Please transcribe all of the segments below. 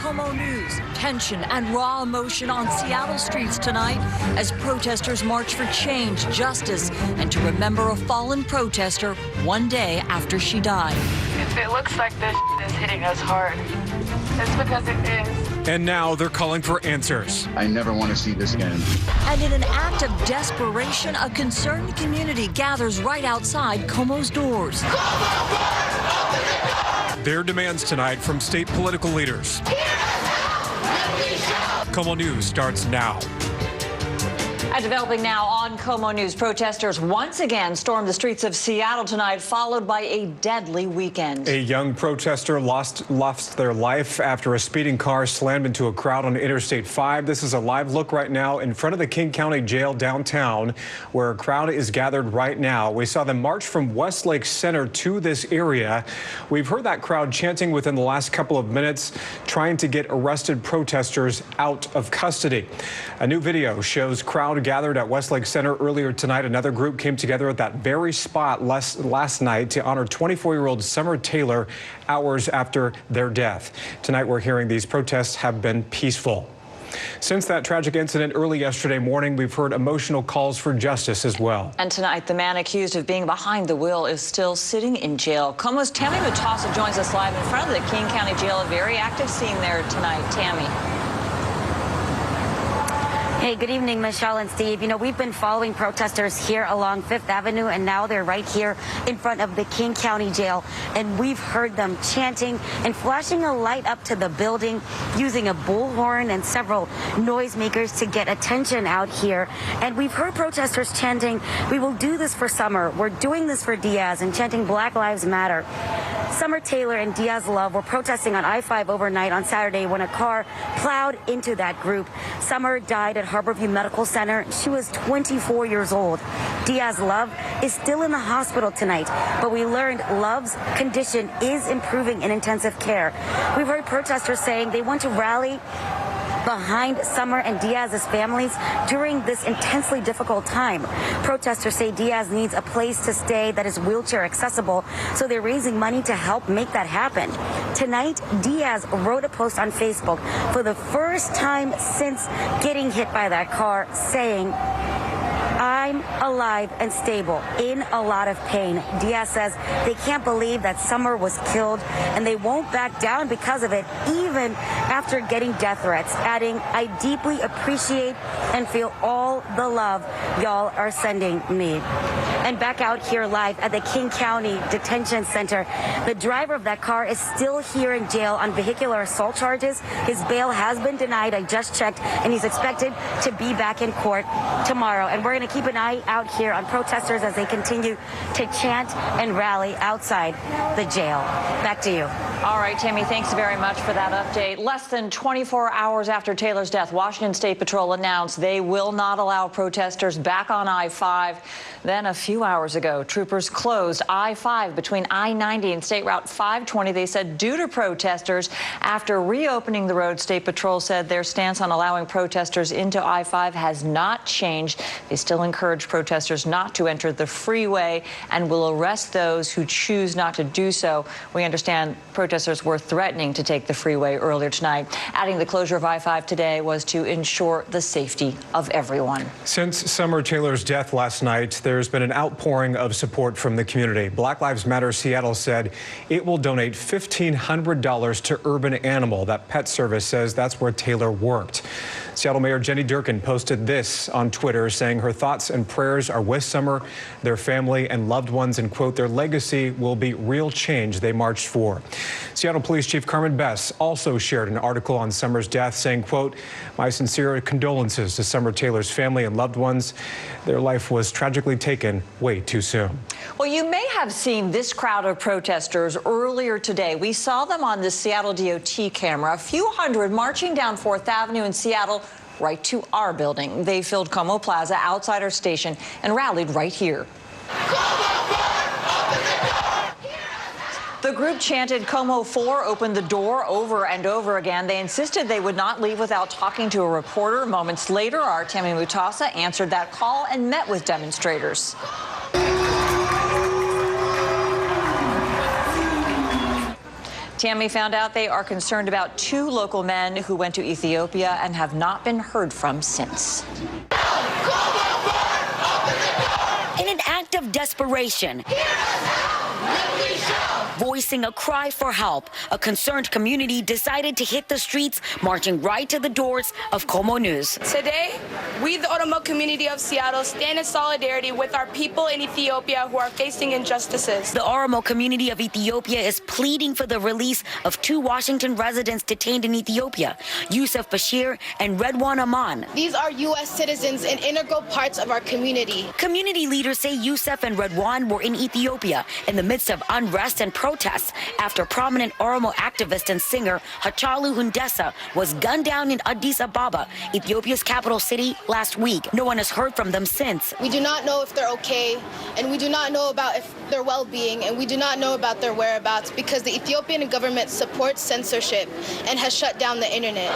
KOMO News. Tension and raw emotion on Seattle streets tonight as protesters march for change, justice, and to remember a fallen protester one day after she died. If it looks like this is hitting us hard, it's because it is. And now they're calling for answers. I never want to see this again. And in an act of desperation, a concerned community gathers right outside KOMO's doors. Their demands tonight from state political leaders. KOMO News starts now. And developing now on KOMO News, protesters once again stormed the streets of Seattle tonight, followed by a deadly weekend. A young protester lost their life after a speeding car slammed into a crowd on Interstate 5. This is a live look right now in front of the King County Jail downtown, where a crowd is gathered right now. We saw them march from Westlake Center to this area. We've heard that crowd chanting within the last couple of minutes, trying to get arrested protesters out of custody. A new video shows crowd gathered at Westlake Center earlier tonight. Another group came together at that very spot last night to honor 24-year-old Summer Taylor hours after their death. Tonight we're hearing these protests have been peaceful. Since that tragic incident early yesterday morning, we've heard emotional calls for justice as well. And tonight, the man accused of being behind the wheel is still sitting in jail. KOMO's Tammy MUTASA joins us live in front of the King County Jail. A very active scene there tonight. Tammy. Hey, good evening, Michelle and Steve. You know, we've been following protesters here along Fifth Avenue, and now they're right here in front of the King County Jail. And we've heard them chanting and flashing a light up to the building, using a bullhorn and several noisemakers to get attention out here. And we've heard protesters chanting, "We will do this for Summer. We're doing this for Diaz," and chanting "Black Lives Matter." Summer Taylor and Diaz Love were protesting on I-5 overnight on Saturday when a car plowed into that group. Summer died at Harborview Medical Center. She was 24 years old. Diaz Love is still in the hospital tonight, but we learned Love's condition is improving in intensive care. We've heard protesters saying they want to rally behind Summer and Diaz's families during this intensely difficult time. Protesters say Diaz needs a place to stay that is wheelchair accessible, so they're raising money to help make that happen. Tonight, Diaz wrote a post on Facebook for the first time since getting hit by that car, saying, "I'm alive and stable, in a lot of pain." Diaz says they can't believe that Summer was killed, and they won't back down because of it, even after getting death threats, adding, "I deeply appreciate and feel all the love y'all are sending me." And back out here live at the King County Detention Center, the driver of that car is still here in jail on vehicular assault charges. His bail has been denied. I just checked, and he's expected to be back in court tomorrow. And we're going to keep an eye out here on protesters as they continue to chant and rally outside the jail. Back to you. All right, Tammy, thanks very much for that update. Less than 24 hours after Taylor's death, Washington State Patrol announced they will not allow protesters back on I-5. Then a few hours ago, troopers closed I-5 between I-90 and State Route 520, they said, due to protesters. After reopening the road, State Patrol said their stance on allowing protesters into I-5 has not changed. They still encourage protesters not to enter the freeway and will arrest those who choose not to do so. We understand protesters were threatening to take the freeway earlier tonight. Adding the closure of I-5 today was to ensure the safety of everyone. Since Summer Taylor's death last night, there's been an outpouring of support from the community. Black Lives Matter Seattle said it will donate $1,500 to Urban Animal. That pet service says that's where Taylor worked. Seattle Mayor Jenny Durkin posted this on Twitter, saying her thoughts and prayers are with Summer, their family and loved ones, and, quote, their legacy will be real change they marched for. Seattle Police Chief Carmen Bess also shared an article on Summer's death, saying, quote, my sincere condolences to Summer Taylor's family and loved ones. Their life was tragically taken way too soon. Well, you may have seen this crowd of protesters earlier today. We saw them on the Seattle DOT camera, a few hundred marching down 4th Avenue in Seattle right to our building. They filled KOMO Plaza outside our station and rallied right here. The group chanted KOMO 4, opened the door over and over again. They insisted they would not leave without talking to a reporter. Moments later, our Tammy MUTASA answered that call and met with demonstrators. Tammy found out they are concerned about 2 local men who went to Ethiopia and have not been heard from since. In an act of desperation, voicing a cry for help, a concerned community decided to hit the streets, marching right to the doors of Como News. Today, we, the Oromo community of Seattle, stand in solidarity with our people in Ethiopia who are facing injustices. The Oromo community of Ethiopia is pleading for the release of 2 Washington residents detained in Ethiopia, Yusuf Bashir and Redwan Aman. These are U.S. citizens and integral parts of our community. Community leaders say Yusuf and Redwan were in Ethiopia in the midst of unrest and protests after prominent Oromo activist and singer Hachalu Hundessa was gunned down in Addis Ababa, Ethiopia's capital city, last week. No one has heard from them since. We do not know if they're okay, and we do not know about if their well-being, and we do not know about their whereabouts because the Ethiopian government supports censorship and has shut down the internet.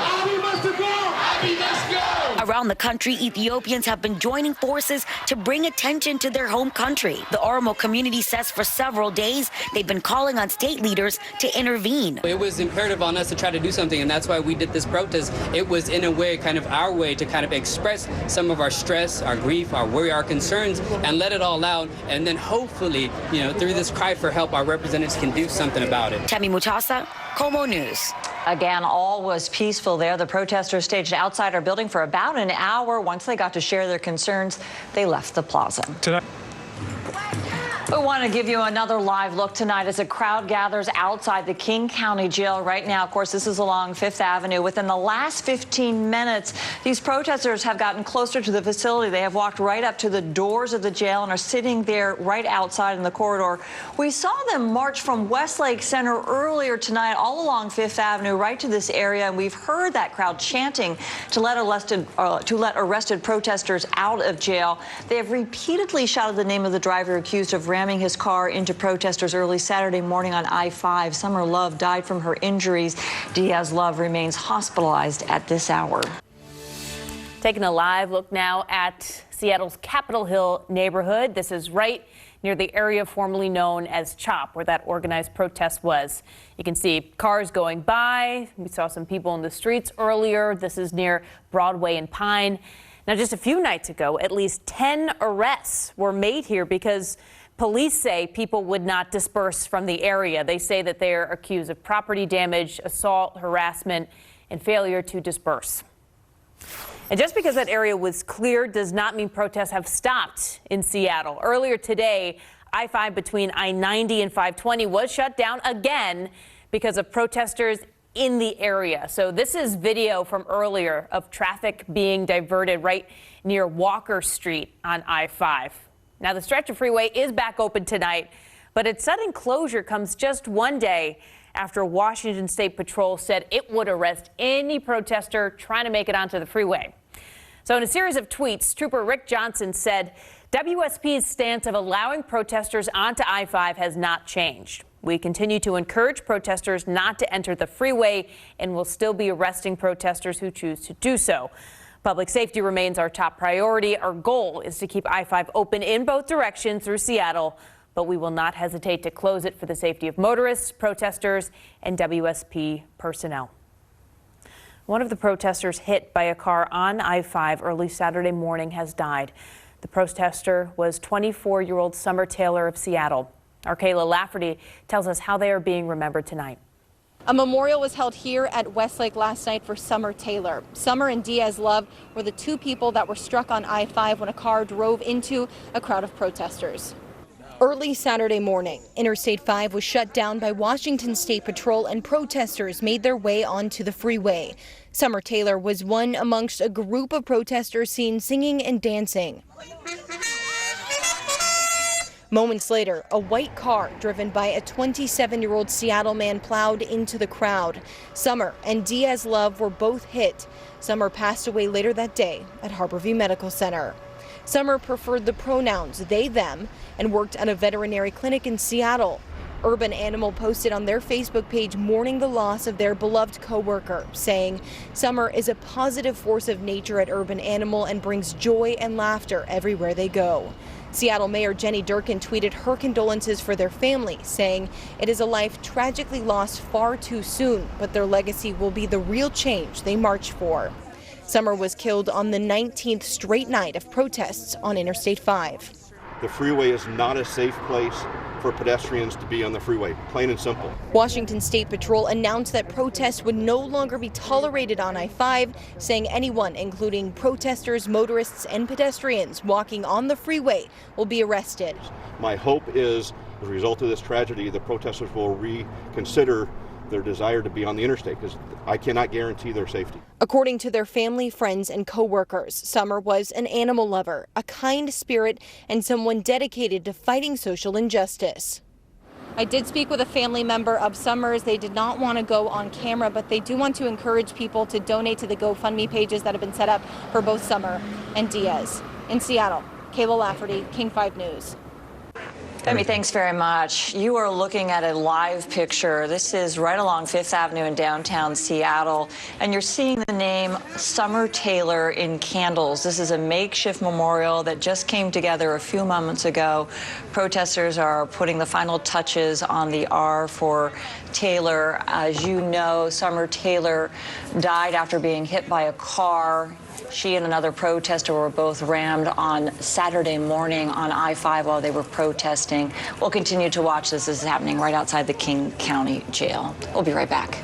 Around the country, Ethiopians have been joining forces to bring attention to their home country. The Oromo community says for several days they've been calling on state leaders to intervene. It was imperative on us to try to do something, and that's why we did this protest. It was in a way kind of our way to kind of express some of our stress, our grief, our worry, our concerns, and let it all out. And then hopefully, through this cry for help, our representatives can do something about it. TAMMY MUTASA, Como News. Again, all was peaceful there. The protesters staged outside our building for about an hour. Once they got to share their concerns, they left the plaza. Tonight. We want to give you another live look tonight as a crowd gathers outside the King County Jail right now. Of course, this is along 5th Avenue. Within the last 15 minutes, these protesters have gotten closer to the facility. They have walked right up to the doors of the jail and are sitting there right outside in the corridor. We saw them march from Westlake Center earlier tonight all along 5th Avenue right to this area, and we've heard that crowd chanting to let arrested protesters out of jail. They have repeatedly shouted the name of the driver accused of ramming his car into protesters early Saturday morning on I-5. Summer Love died from her injuries. Diaz Love remains hospitalized at this hour. Taking a live look now at Seattle's Capitol Hill neighborhood. This is right near the area formerly known as CHOP, where that organized protest was. You can see cars going by. We saw some people in the streets earlier. This is near Broadway and Pine. Now, just a few nights ago, at least 10 arrests were made here because police say people would not disperse from the area. They say that they are accused of property damage, assault, harassment, and failure to disperse. And just because that area was cleared does not mean protests have stopped in Seattle. Earlier today, I-5 between I-90 and 520 was shut down again because of protesters in the area. So this is video from earlier of traffic being diverted right near Walker Street on I-5. Now, the stretch of freeway is back open tonight, but its sudden closure comes just one day after Washington State Patrol said it would arrest any protester trying to make it onto the freeway. So in a series of tweets, Trooper Rick Johnson said WSP's stance of allowing protesters onto I-5 has not changed. We continue to encourage protesters not to enter the freeway and will still be arresting protesters who choose to do so. Public safety remains our top priority. Our goal is to keep I-5 open in both directions through Seattle, but we will not hesitate to close it for the safety of motorists, protesters, and WSP personnel. One of the protesters hit by a car on I-5 early Saturday morning has died. The protester was 24-year-old Summer Taylor of Seattle. Our Kayla Lafferty tells us how they are being remembered tonight. A memorial was held here at Westlake last night for Summer Taylor. Summer and Diaz Love were the 2 people that were struck on I-5 when a car drove into a crowd of protesters. Early Saturday morning, Interstate 5 was shut down by Washington State Patrol and protesters made their way onto the freeway. Summer Taylor was one amongst a group of protesters seen singing and dancing. Moments later, a white car driven by a 27-year-old Seattle man plowed into the crowd. Summer and Diaz Love were both hit. Summer passed away later that day at Harborview Medical Center. Summer preferred the pronouns they, them, and worked at a veterinary clinic in Seattle. Urban Animal posted on their Facebook page mourning the loss of their beloved co-worker, saying, "Summer is a positive force of nature at Urban Animal and brings joy and laughter everywhere they go." Seattle Mayor Jenny Durkin tweeted her condolences for their family, saying it is a life tragically lost far too soon, but their legacy will be the real change they march for. Summer was killed on the 19th straight night of protests on Interstate 5. The freeway is not a safe place for pedestrians to be on the freeway, plain and simple. Washington State Patrol announced that protests would no longer be tolerated on I-5, saying anyone, including protesters, motorists, and pedestrians walking on the freeway, will be arrested. My hope is, as a result of this tragedy, the protesters will reconsider their desire to be on the interstate, because I cannot guarantee their safety. According to their family, friends, and co-workers, Summer was an animal lover, a kind spirit, and someone dedicated to fighting social injustice. I did speak with a family member of Summer's. They did not want to go on camera, but they do want to encourage people to donate to the GoFundMe pages that have been set up for both Summer and Diaz. In Seattle, Kayla Lafferty, King 5 News. Tammy, thanks very much. You are looking at a live picture. This is right along Fifth Avenue in downtown Seattle, and you're seeing the name Summer Taylor in candles. This is a makeshift memorial that just came together a few moments ago. Protesters are putting the final touches on the R for Taylor. As you know, Summer Taylor died after being hit by a car. She and another protester were both rammed on Saturday morning on I-5 while they were protesting. We'll continue to watch this. This is happening right outside the King County Jail. We'll be right back.